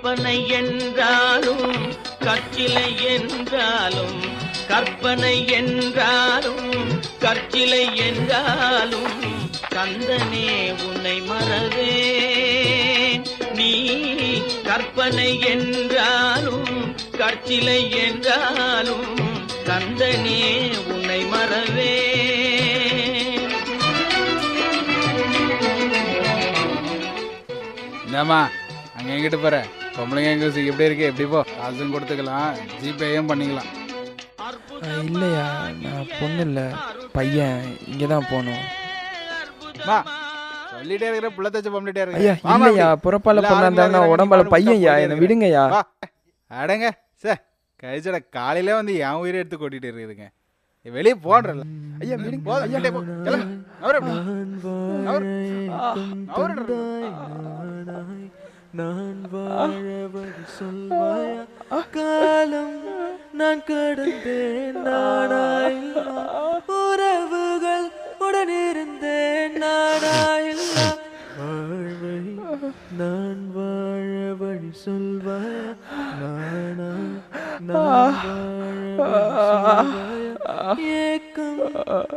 கற்பனை என்றாலும் கற்சிலை என்றாலும் கற்பனை என்றாலும் கற்சிலை என்றாலும் கந்தனே உன்னை மறவேன். நீ கற்பனை என்றாலும் கற்சிலை என்றாலும் கந்தனே உன்னை மறவேன். இந்தாம்மா அங்கே எங்கிட்ட போகிற பொம்பளைங்க எங்கே எப்படி இருக்கு எப்படி போ காசும் கொடுத்துக்கலாம் ஜிபேயும் பண்ணிக்கலாம். இல்லையா நான் பொண்ணு இல்லை பையன் இங்கே தான் போகணும். சொல்லிட்டே இருக்கிற புள்ள தச்சு பொம்பளிட்டே இருக்க. ஐயா இல்லையா புறப்பால பொண்ணா இருந்தா உடம்பால பையன்யா என்னை விடுங்கய்யா. அடங்க சார் கழிச்சட காலையில வந்து என் உயிரை எடுத்து கொட்டிட்டு இருக்குதுங்க. வெளியே போடுறல ஐயா நான் வாழவழி சொல்வாயா காலம் நான் கடந்தேன் நானாயில்லா உறவுகள் உடனிருந்தேன் நானாயில்லா வாழ்வை நான் வாழ வழி சொல்வாயா நானா நான் வாழ ஏக்கம்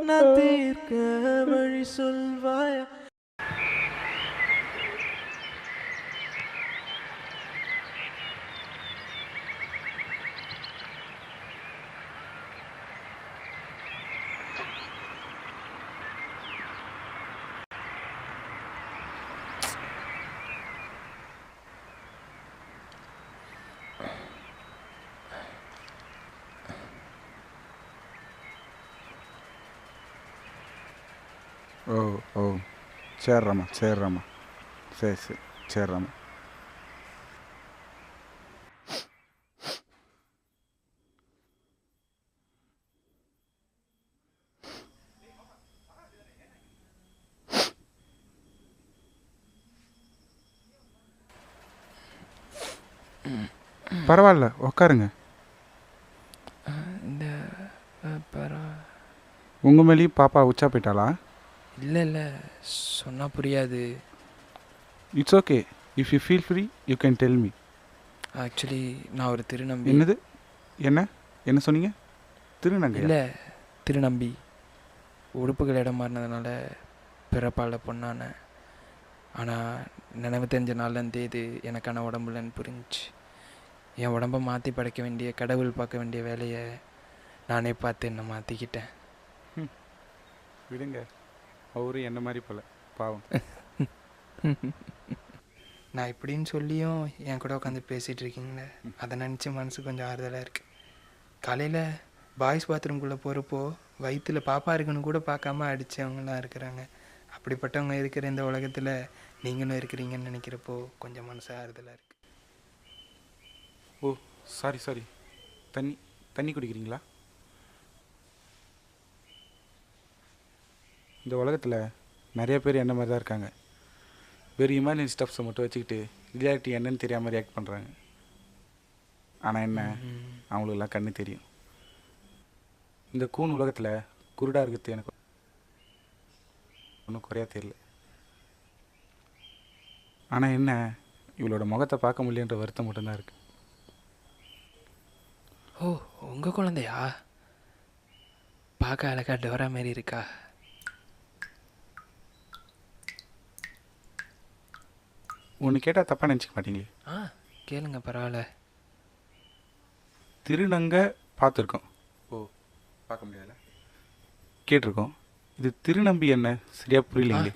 நான் தீர்க்க வழி சொல்வாயா. ஓ ஓ சேர்றாம்மா சேர்றாம்மா சரி சரி சேர்றாம்மா. பரவாயில்ல உக்காருங்க. இந்த உங்கள் மேலேயும் பாப்பா உச்சா போயிட்டாளா? இல்லை இல்லை சொன்னால் புரியாது. It's okay if you feel free you can tell me. Actually நான் ஒரு திருநம்பி. என்னது என்ன என்ன சொன்னீங்க? திருநங்கை இல்லை திருநம்பி உறுப்புகள் இடம் மாறினதுனால பிறப்பால பொண்ணான. ஆனால் நினைவு தெரிஞ்ச நாள்லேருந்தே இது எனக்கான உடம்புலன்னு புரிஞ்சிச்சு. என் உடம்பை மாற்றி படைக்க வேண்டிய கடவுள் பார்க்க வேண்டிய வேலையை நானே பார்த்து என்னை மாற்றிக்கிட்டேன். விடுங்க அவரு என்ன மாதிரி போல பாவம். நான் இப்படின்னு சொல்லியும் என் கூட உட்காந்து பேசிகிட்டு இருக்கீங்களே அதை நினச்சி மனசு கொஞ்சம் ஆறுதலாக இருக்குது. காலையில் பாய்ஸ் பாத்ரூம்குள்ளே போகிறப்போ வயிற்றில் பாப்பா இருக்குன்னு கூட பார்க்காம அடித்தவங்களாம் இருக்கிறாங்க. அப்படிப்பட்டவங்க இருக்கிற இந்த உலகத்தில் நீங்களும் இருக்கிறீங்கன்னு நினைக்கிறப்போ கொஞ்சம் மனசு ஆறுதலாக இருக்குது. ஓ சாரி சாரி தண்ணி தண்ணி குடிக்கிறீங்களா? இந்த உலகத்தில் நிறைய பேர் என்ன மாதிரி தான் இருக்காங்க. வெறும் இமேஜினரி ஸ்டப்ஸை மட்டும் வச்சுக்கிட்டு ரியாலிட்டி என்னன்னு தெரியாமல் ரியாக்ட் பண்ணுறாங்க. ஆனால் என்ன அவங்களுக்கெல்லாம் கண்ணு தெரியும். இந்த கூன் உலகத்தில் குருடாக இருக்கிறது எனக்கு ஒன்றும் குறையா தெரியல. ஆனால் என்ன இவளோட முகத்தை பார்க்க முடியலன்ற வருத்தம் மட்டும்தான் இருக்குது. ஓ உங்கள் குழந்தையா? பார்க்க அழகா டோரா மாரி இருக்கா? ஒன்று கேட்டால் தப்பாக நினச்சிக்க மாட்டீங்களே? கேளுங்க பரவாயில்ல. திருநங்க பார்த்துருக்கோம். ஓ பார்க்க முடியாதுல்ல கேட்டிருக்கோம். இது திருநம்பி என்ன சரியாக புரியலைங்களே.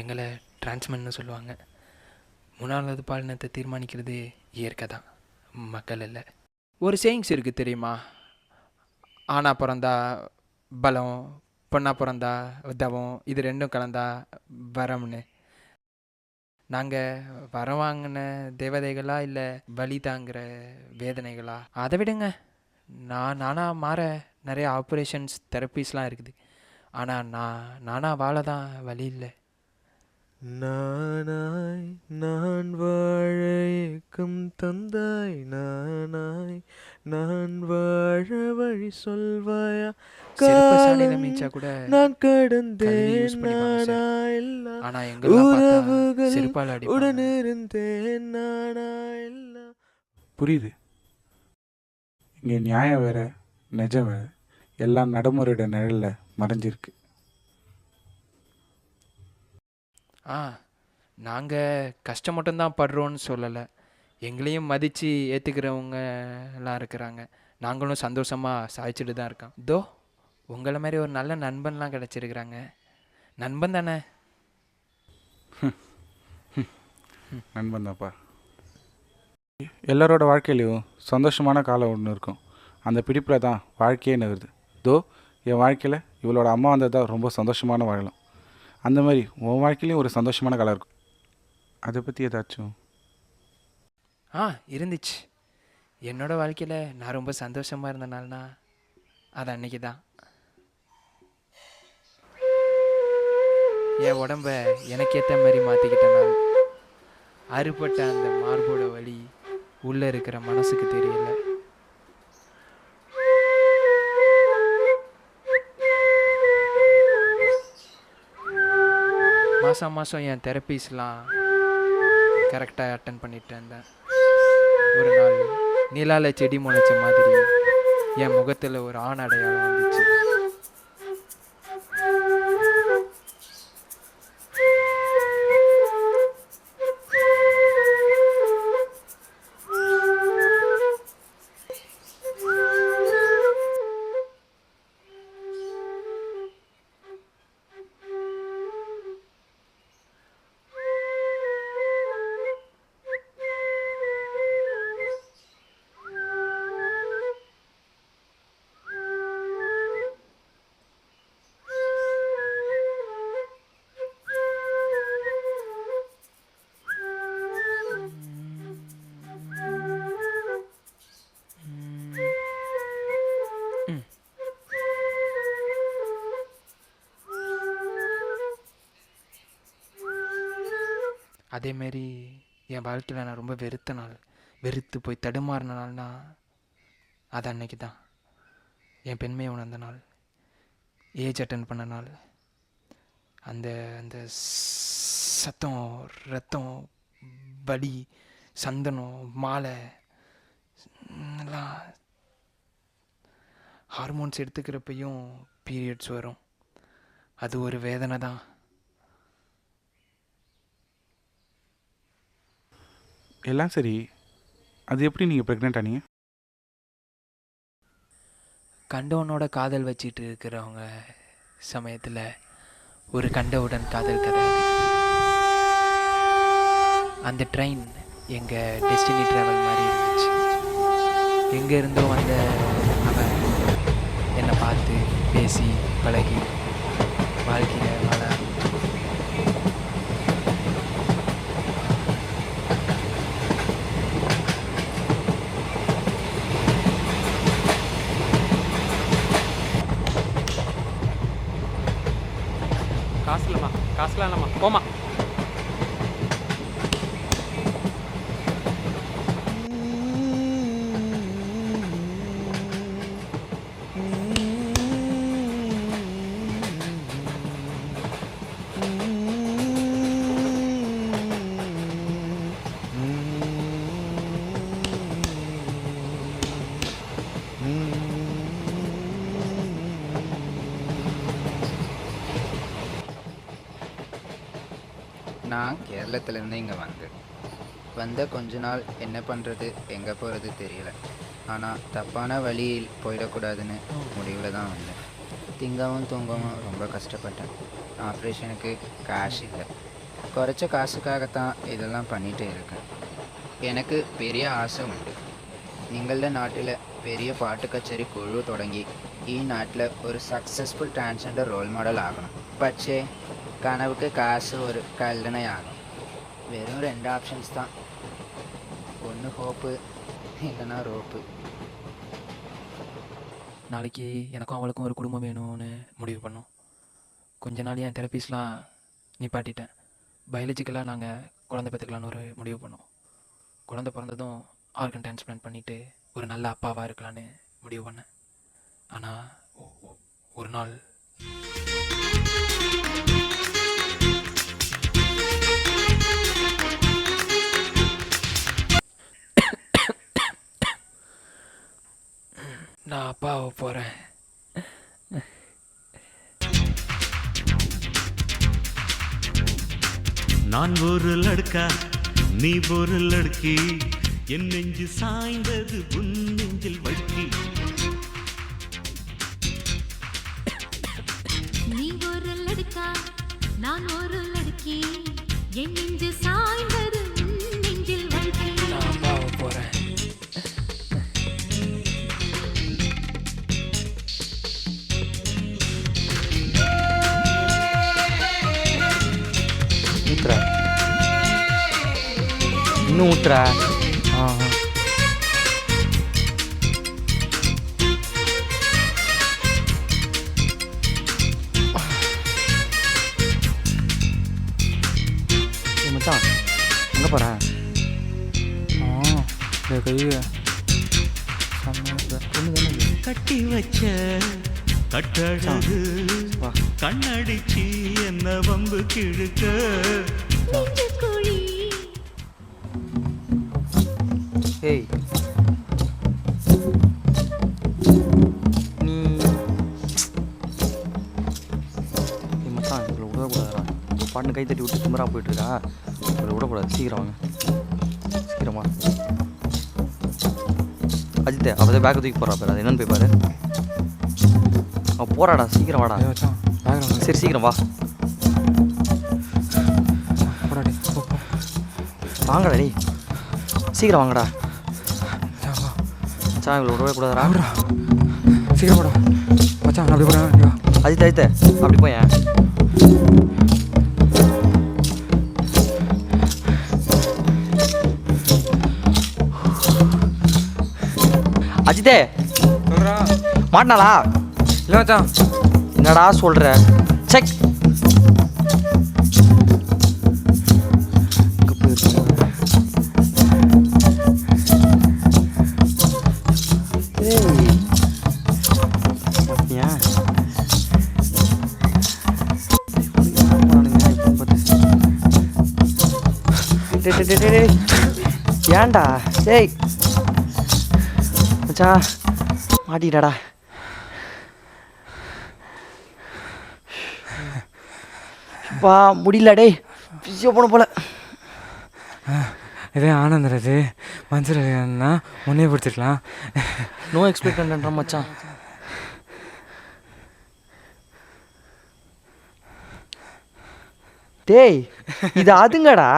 எங்களை டிரான்ஸ்மென்னு சொல்லுவாங்க. மூணாவது பாலினத்தை தீர்மானிக்கிறது இயற்கை தான், மக்கள் இல்லை. ஒரு சேயிங்ஸ் இருக்குது தெரியுமா? ஆணா பிறந்தா பலம், பொண்ணா பிறந்தா தவம், இது ரெண்டும் கலந்தா வரம்னு. நாங்கள் வரம் வாங்கின தேவதைகளா இல்லை வலி தாங்கிற வேதனைகளா? அதை விடுங்க. நானாக மாற நிறைய ஆப்ரேஷன்ஸ் தெரப்பீஸ்லாம் இருக்குது. ஆனால் நானாக வாழ தான் வழி இல்லை. நானாய் நான் வாழ ஏக்கம் தந்தாய், நானாய் நான் வாழ வழி சொல்வாயா. மீச்சா கூட நான் கடந்தேன் நானாயில்லா, ஆனா எங்க உறவுகள் உடனிருந்தேன் நானாயில்லா. புரியுது. இங்கே நியாயம் வேற, நிஜம் வேற, எல்லாம் நடைமுறையோட நிழலில் மறைஞ்சிருக்கு. நாங்கள் கஷ்டம் மட்டும்தான் படுறோன்னு சொல்லலை, எங்களையும் மதித்து ஏற்றுக்கிறவங்கலாம் இருக்கிறாங்க. நாங்களும் சந்தோஷமாக சாய்ச்சிட்டு தான் இருக்கோம். இதோ உங்களை மாதிரி ஒரு நல்ல நண்பன்லாம் கிடச்சிருக்கிறாங்க. நண்பன் தானே? நண்பன் தான்ப்பா. எல்லாரோட வாழ்க்கையிலையும் சந்தோஷமான காலம் ஒன்று இருக்கும். அந்த பிடிப்பில் தான் வாழ்க்கையே நகருது. இதோ என் வாழ்க்கையில் இவளோட அம்மா வந்தது தான் ரொம்ப சந்தோஷமான வாழலாம். அந்த மாதிரி உன் வாழ்க்கையிலையும் ஒரு சந்தோஷமான காலம் இருக்கும். அதை பற்றி ஏதாச்சும்? இருந்துச்சு. என்னோடய வாழ்க்கையில் நான் ரொம்ப சந்தோஷமாக இருந்தனால்னா அது அன்னைக்கு தான். என் உடம்ப எனக்கு ஏற்ற மாதிரி மாற்றிக்கிட்டனால் அறுபட்ட அந்த மார்போட வலி உள்ளே இருக்கிற மனசுக்கு தெரியல. மாதம் மாதம் என் தெரப்பீஸ்லாம் கரெக்டாக அட்டன் பண்ணிட்டு இருந்தேன். ஒரு நாள் நிலால செடி முளைச்ச மாதிரி என் முகத்தில் ஒரு ஆண் அடையாளம் வந்துச்சு. அதேமாரி என் வாழ்க்கையில் நான் ரொம்ப வெறுத்த நாள், வெறுத்து போய் தடுமாறின நாள்னா அது அன்னைக்கு தான். என் பெண்மையை உணர்ந்த நாள், ஏஜ் அட்டன் பண்ண நாள், அந்த அந்த சத்தம், ரத்தம், வலி, சந்தனம், மாலை எல்லாம் ஹார்மோன்ஸ் எடுத்துக்கிறப்பையும் பீரியட்ஸ் வரும். அது ஒரு வேதனை தான். எல்லாம் சரி, அது எப்படி நீங்கள் ப்ரெக்னென்ட் ஆனீங்க? கண்டவனோட காதல் வச்சிட்டு இருக்கிறவங்க சமயத்தில் ஒரு கண்டவுடன் காதல் கதை அது. அந்த ட்ரெயின் எங்கள் டெஸ்டினி ட்ராவல் மாதிரி இருந்துச்சு. எங்கே இருந்தோ வந்த அவன் என்னை பார்த்து பேசி பழகி வாழ்க்கையில் வாழ காசுலாம் இல்லைம்மா, போமா. நான் கேரளத்துலேருந்து இங்கே வந்த கொஞ்ச நாள் என்ன பண்ணுறது எங்கே போகிறது தெரியல. ஆனால் தப்பான வழியில் போயிடக்கூடாதுன்னு முடிவில் தான் வந்தேன். திங்கவும் தூங்கவும் ரொம்ப கஷ்டப்பட்டேன். ஆப்ரேஷனுக்கு காசு இல்லை. குறைச்ச காசுக்காகத்தான் இதெல்லாம் பண்ணிகிட்டே இருக்கேன். எனக்கு பெரிய ஆசை உண்டு. നിങ്ങളുടെ നാട്ടിൽ പെരിയ പാട്ട് കച്ചേരി കുഴു തുടങ്ങി ഈ നാട്ടിൽ ഒരു സക്സസ്ഫുൾ ട്രാൻസ്ജെൻഡർ റോൾ മോഡൽ ആകണം. പക്ഷേ കനവുക്ക് കാശ് ഒരു കല്ലണയാകും. വെറും 2 ഓപ്ഷൻസ് தான். ஒன்று ஹோப்பு இல்லைன்னா ரோப்பு. நாளைக்கு எனக்கும் அவளுக்கும் ஒரு குடும்பம் வேணும்னு முடிவு பண்ணோம். கொஞ்ச நாள் என் தெரப்பீஸ்லாம் நிப்பாட்டிட்டேன். பயாலஜிக்கலாக நாங்கள் குழந்தை பெற்றுக்கலான்னு ஒரு முடிவு பண்ணோம். குழந்தை பிறந்ததும் ஆர்கன் டிரான்ஸ்பிளான்ட் பண்ணிவிட்டு ஒரு நல்ல அப்பாவாக இருக்கலான்னு முடிவு பண்ணேன். ஆனால் ஒரு நாள் நான் ஒரு லடுக்கா நீ ஒரு லடுக்கி என் நெஞ்சு சாய்ந்தது உன் நெஞ்சில் வழுக்கி நீ ஒரு லடுக்கா நான் ஒரு லடுக்கி என் நெஞ்சு சாய்ந்தது உன் நெஞ்சில் வழுக்கி நான் பாவ போகிறேன். ஊத்துறா இன்னும் ஊத்துறா. மச்சான் எங்கே போகிறேன்? இந்த கையை கட்டி வச்ச கட்டழகு வா. கண்ணடிச்சு என்ன வம்பு கிழக்க நெஞ்சு குழி ஏய் நீ மச்சான் இவ்வளோ விடக்கூடாதுடா. பாட்டு கை தட்டி விட்டு திமிரா போயிட்டுருக்கா. இவ்வளோ விடக்கூடாது. சீக்கிரம் வாங்க, சீக்கிரமா. அஜித்தே அப்போதான் பேக்கை தூக்கி போகிறா பேர். அது என்னன்னு போய் பாரு. அவன் போறாடா, சீக்கிரம் வாடா. சரி சீக்கிரம் வா. வாங்கடா டேய், சீக்கிரம் வாங்கடா. மச்சான் இவ்வளோ விடவே கூடாதுடா. சீக்கிரம் போடா மச்சான். அப்படி போடா. அஜித் அஜித்தே அப்படி போய் அஜித்தே சொல்கிறா மாட்டினாளா? இல்லை மச்சான். என்னடா சொல்ற? செக் ஏன்டா டேய் மச்சான் மாட்டிட்டாடா. வா முடியல டேய், பிஸியோ போன போல. இதே ஆனந்தராஜ் மஞ்சள்னா முன்னே பிடிச்சிக்கலாம். நோ எக்ஸ்பெக்டன்ட்ரா மச்சான். டேய் இது அதுங்கடா.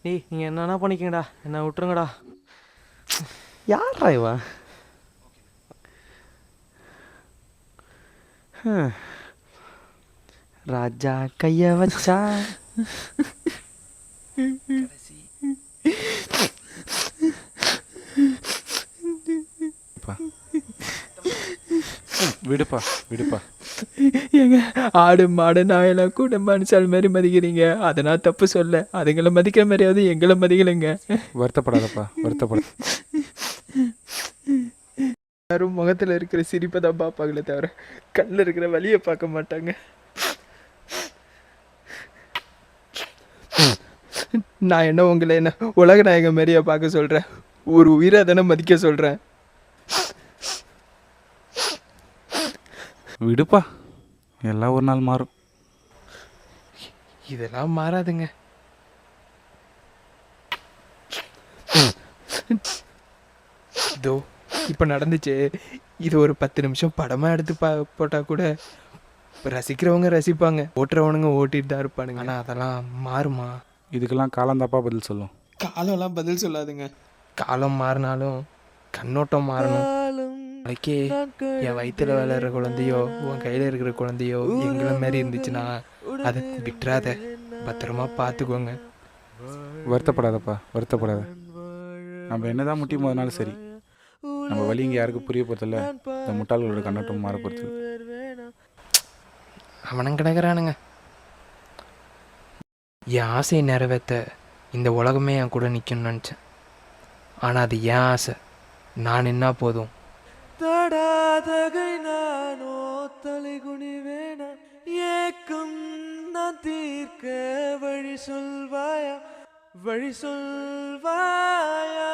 டேய் நீங்கள் என்னென்ன பண்ணிக்கங்கடா, என்ன விட்டுருங்கடா. யாரா இவன்? ராஜா கைய வச்சா விடுப்பா விடுப்பா. ஏங்க ஆடு மாடு நாயெல்லாம் கூட மனுஷால் மாதிரி மதிக்கிறீங்க. அதை நான் தப்பு சொல்ல. அதுங்களை மதிக்கிற மாதிரியாவது எங்களை மதிக்கலைங்க. வருத்தப்படாதப்பா, வருத்தப்பட. யாரும் முகத்தில் இருக்கிற சிரிப்பை தான் பார்ப்பாங்களே தவிர கண்ணில் இருக்கிற வலியை பார்க்க மாட்டாங்க. நான் என்ன உங்களை என்ன உலக நாயகம் மாதிரியா பார்க்க சொல்கிறேன்? ஒரு உயிரை தானே மதிக்க சொல்கிறேன். விடுப்பா, எல்லாம் ஒரு நாள் மாறும். இதெல்லாம் மாறாதுங்க. இதோ இப்போ நடந்துச்சு. இது ஒரு 10 நிமிஷம் படமாக எடுத்து போட்டால் கூட ரசிக்கிறவங்க ரசிப்பாங்க, ஓட்டுறவனுங்க ஓட்டிட்டு தான் இருப்பானுங்க. ஆனால் அதெல்லாம் மாறுமா? இதுக்கெல்லாம் காலந்தாப்பா பதில் சொல்லும். காலம்லாம் பதில் சொல்லாதுங்க. காலம் மாறினாலும் கண்ணோட்டம் மாறணும். நாளைக்கே என் வயிற்றுல விளையாடுற குழந்தையோ உன் கையில் இருக்கிற குழந்தையோ எங்களை மாதிரி இருந்துச்சுன்னா அதை விட்டுறாத, பத்திரமா பார்த்துக்கோங்க. வருத்தப்படாதப்பா, வருத்தப்படாத. நம்ம என்னதான் முட்டி போதனாலும் சரி, நம்ம வழி இங்கே யாருக்கும் புரிய போகிறதில்ல. இந்த முட்டாள்களோட கண்ணோட்டம் மாற போகிறது. அவனும் கிடக்கிறானுங்க. என் ஆசையை நிறைவேற்ற இந்த உலகமே என் கூட நிற்கணும்னு நினச்சேன். ஆனால் அது என் ஆசை. நான் என்ன போதும். தடாதகை நானோ தலைகுனி வேணா ஏக்கம் நான் தீர்க்க வழி சொல்வாயா, வழி சொல்வாயா.